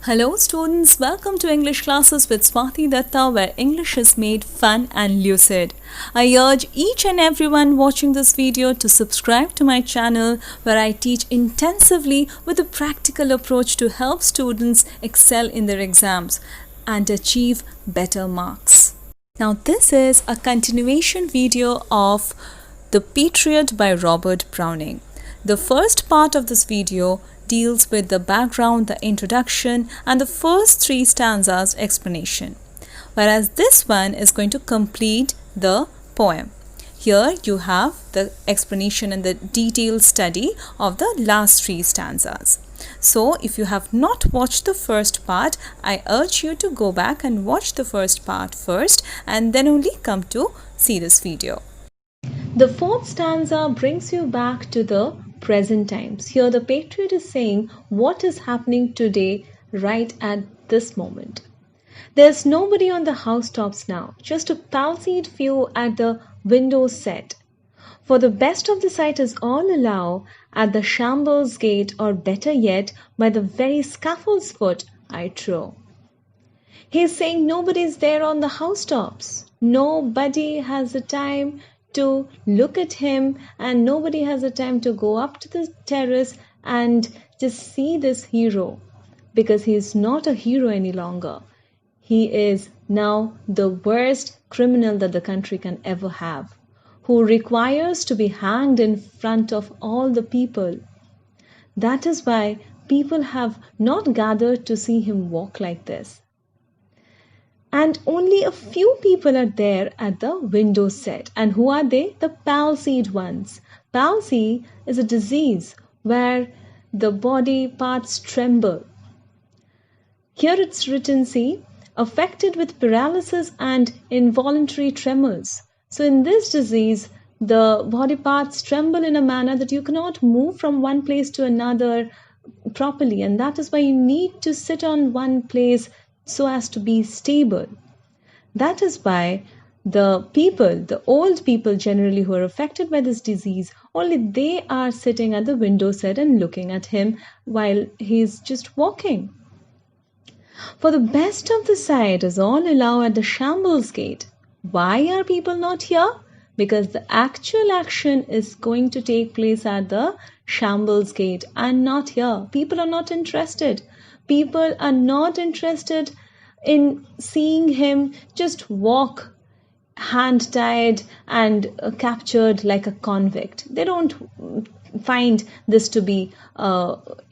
Hello students, welcome to English classes with Swati Datta where English is made fun and lucid. I urge each and everyone watching this video to subscribe to my channel where I teach intensively with a practical approach to help students excel in their exams and achieve better marks. Now this is a continuation video of The Patriot by Robert Browning. The first part of this video deals with the background, the introduction, and the first 3 stanzas explanation, whereas this one is going to complete the poem. Here you have the explanation and the detailed study of the last 3 stanzas. So if you have not watched the first part, I urge you to go back and watch the first part first and then only come to see this video. The fourth stanza brings you back to the present times. Here the patriot is saying what is happening today right at this moment. There's nobody on the housetops now, just a palsied few at the window set. For the best of the sight is all allow at the shambles gate, or better yet, by the very scaffold's foot, I trow. He's saying nobody's there on the housetops. Nobody has the time to look at him, and nobody has the time to go up to the terrace and just see this hero, because he is not a hero any longer. He is now the worst criminal that the country can ever have, who requires to be hanged in front of all the people. That is why people have not gathered to see him walk like this. And only a few people are there at the window set. And who are they? The palsied ones. Palsy is a disease where the body parts tremble. Here it's written, see, affected with paralysis and involuntary tremors. So in this disease, the body parts tremble in a manner that you cannot move from one place to another properly. And that is why you need to sit on one place so as to be stable. That is why the people, the old people generally who are affected by this disease, only they are sitting at the window set and looking at him while he is just walking. For the best of the sight is all allow at the shambles gate. Why are people not here? Because the actual action is going to take place at the shambles gate and not here. People are not interested. People are not interested in seeing him just walk hand-tied and captured like a convict. They don't find this to be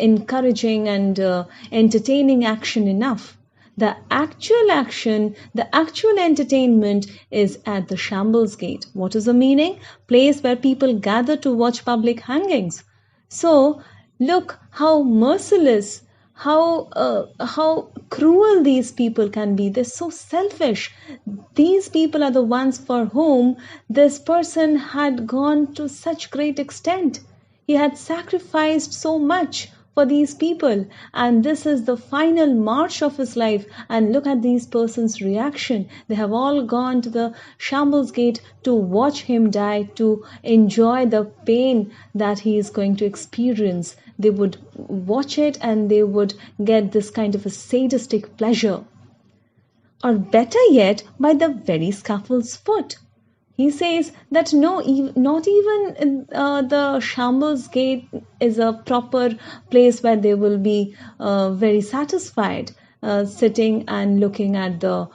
encouraging and entertaining action enough. The actual action, the actual entertainment is at the shambles gate. What is the meaning? Place where people gather to watch public hangings. So look how merciless, how cruel these people can be. They're so selfish. These people are the ones for whom this person had gone to such great extent. He had sacrificed so much for these people, and this is the final march of his life. And look at these persons' reaction. They have all gone to the shambles gate to watch him die, to enjoy the pain that he is going to experience. They would watch it and they would get this kind of a sadistic pleasure. Or better yet, by the very scaffold's foot. He says that no, not even the shambles gate is a proper place where they will be very satisfied sitting and looking at the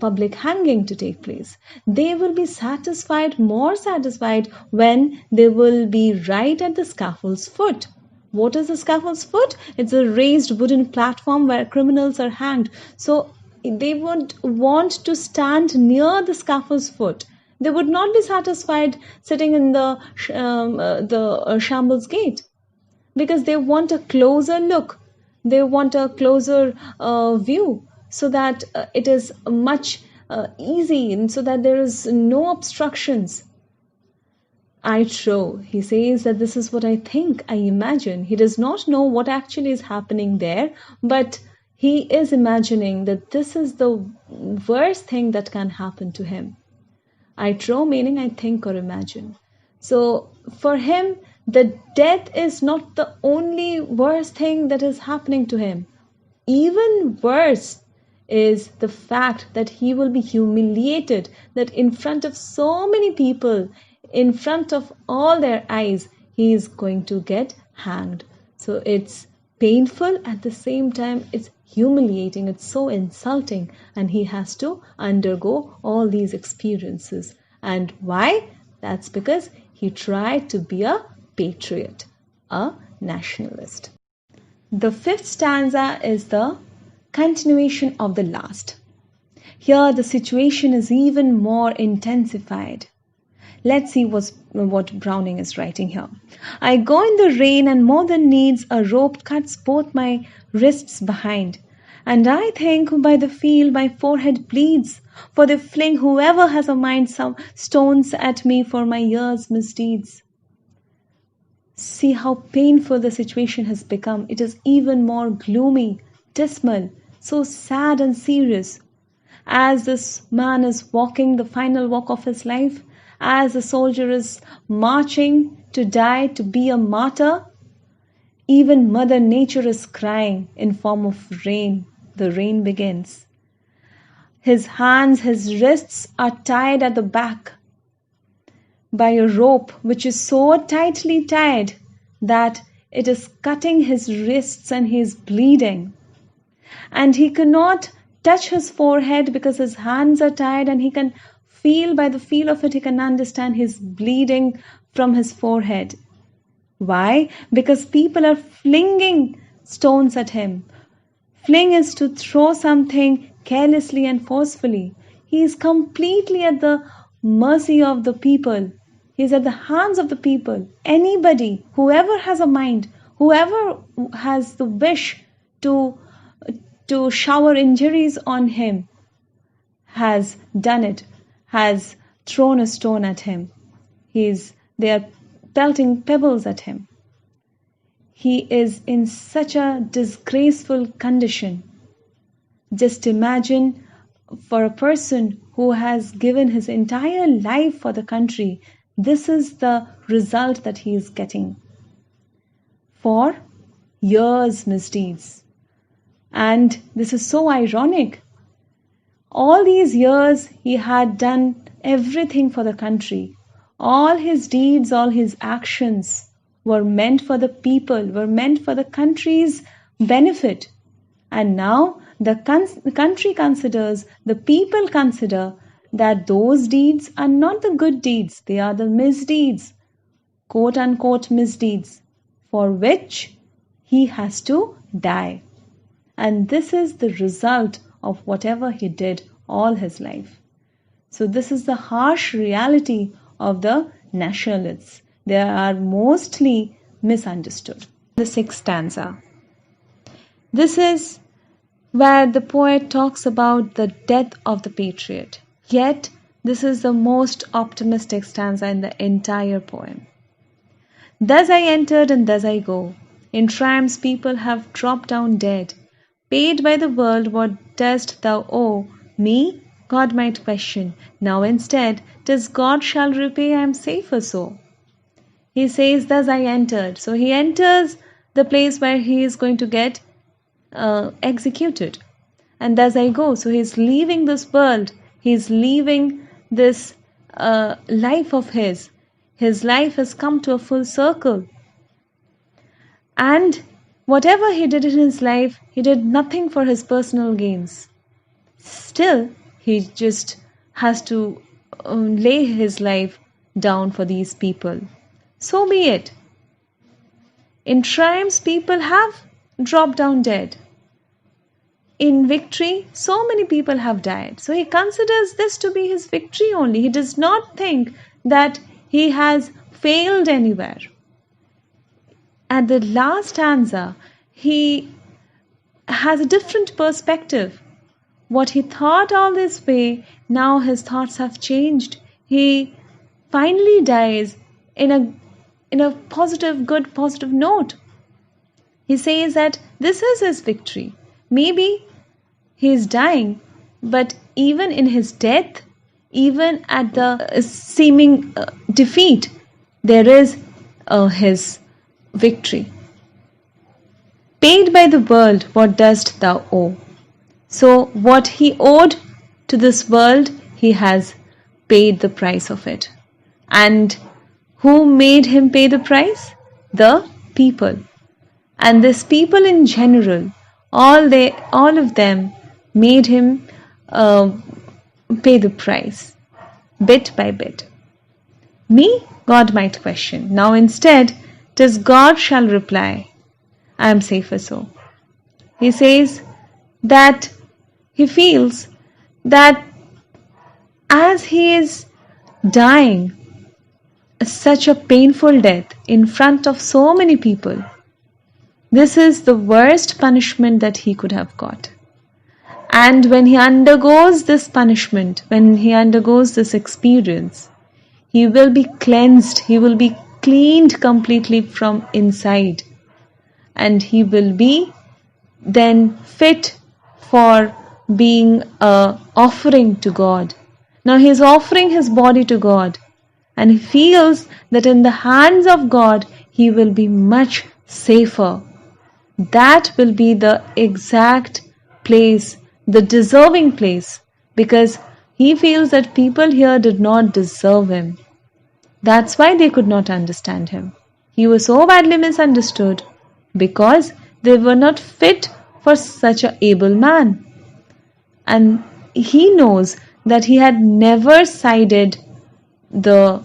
public hanging to take place. They will be satisfied, more satisfied, when they will be right at the scaffold's foot. What is the scaffold's foot? It's a raised wooden platform where criminals are hanged. So they would want to stand near the scaffold's foot. They would not be satisfied sitting in the shambles gate, because they want a closer look. They want a closer view, so that it is much easy, and so that there is no obstructions. I trow, he says that this is what I think, I imagine. He does not know what actually is happening there, but he is imagining that this is the worst thing that can happen to him. I trow meaning I think or imagine. So for him, the death is not the only worst thing that is happening to him. even worse is the fact that he will be humiliated, that in front of so many people, in front of all their eyes, he is going to get hanged. So it's painful, at the same time it's humiliating, it's so insulting, and he has to undergo all these experiences. And why? That's because he tried to be a patriot, a nationalist. The fifth stanza is the continuation of the last. Here the situation is even more intensified. Let's see what Browning is writing here. I go in the rain, and more than needs a rope cuts both my wrists behind. And I think by the feel my forehead bleeds, for they fling whoever has a mind some stones at me for my years' misdeeds. See how painful the situation has become. It is even more gloomy, dismal, so sad and serious. As this man is walking the final walk of his life, as the soldier is marching to die, to be a martyr, even Mother Nature is crying in form of rain. The rain begins. His hands, his wrists are tied at the back by a rope which is so tightly tied that it is cutting his wrists and he is bleeding. And he cannot touch his forehead because his hands are tied, and he can feel, by the feel of it, he can understand he's bleeding from his forehead. Why? Because people are flinging stones at him. Fling is to throw something carelessly and forcefully. He is completely at the mercy of the people. He is at the hands of the people. Anybody, whoever has a mind, whoever has the wish to shower injuries on him, has done it, has thrown a stone at him. They are pelting pebbles at him. He is in such a disgraceful condition. Just imagine, for a person who has given his entire life for the country, this is the result that he is getting. For years' misdeeds. And this is so ironic. All these years he had done everything for the country. All his deeds, all his actions were meant for the people, were meant for the country's benefit. And now the country considers, the people consider that those deeds are not the good deeds, they are the misdeeds, quote unquote misdeeds, for which he has to die. And this is the result of whatever he did all his life. So this is the harsh reality of the nationalists. They are mostly misunderstood. The sixth stanza. This is where the poet talks about the death of the patriot. Yet, this is the most optimistic stanza in the entire poem. Thus I entered and thus I go. In triumphs people have dropped down dead. Paid by the world, what dost thou owe me? God might question. Now instead, 'tis God shall repay, I am safer so. He says, thus I entered. So he enters the place where he is going to get executed. And thus I go. So he's leaving this world. He's leaving this life of his. His life has come to a full circle. And whatever he did in his life, he did nothing for his personal gains. Still, he just has to lay his life down for these people. So be it. In triumphs, people have dropped down dead. In victory, so many people have died. So he considers this to be his victory only. He does not think that he has failed anywhere. At the last stanza, he has a different perspective. What he thought all this way, now his thoughts have changed. He finally dies in a positive, good, positive note. He says that this is his victory. Maybe he is dying, but even in his death, even at the seeming defeat, there is his victory. paid by the world, what dost thou owe? So what he owed to this world, he has paid the price of it. And who made him pay the price? The people. And this people in general, all of them made him pay the price, bit by bit. Me, God might question. Now instead, 'tis God shall reply, I am safer so. He says that he feels that as he is dying such a painful death in front of so many people, this is the worst punishment that he could have got. And when he undergoes this punishment, when he undergoes this experience, he will be cleansed, he will be cleaned completely from inside, and he will be then fit for being an offering to God. Now he is offering his body to God, and he feels that in the hands of God he will be much safer. That will be the exact place, the deserving place, because he feels that people here did not deserve him. That's why they could not understand him. He was so badly misunderstood because they were not fit for such an able man. And he knows that he had never sided the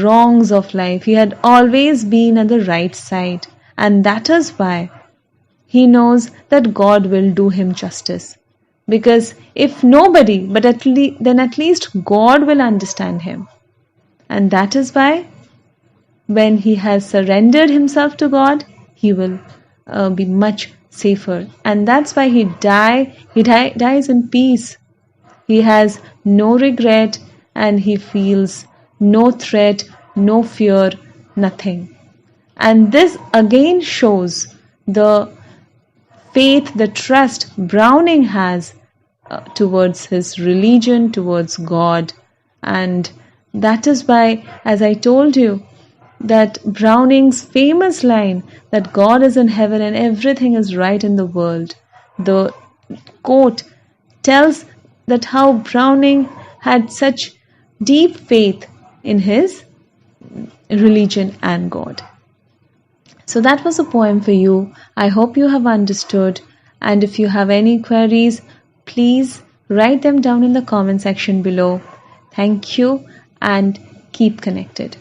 wrongs of life. He had always been at the right side. And that is why he knows that God will do him justice. Because if nobody, but then at least God will understand him. And that is why when he has surrendered himself to God, he will be much safer. And that's why he dies in peace. He has no regret and he feels no threat, no fear, nothing. And this again shows the faith, the trust Browning has towards his religion, towards God. And that is why, as I told you, that Browning's famous line that God is in heaven and everything is right in the world, the quote tells that how Browning had such deep faith in his religion and God. So that was a poem for you. I hope you have understood. And if you have any queries, please write them down in the comment section below. Thank you and keep connected.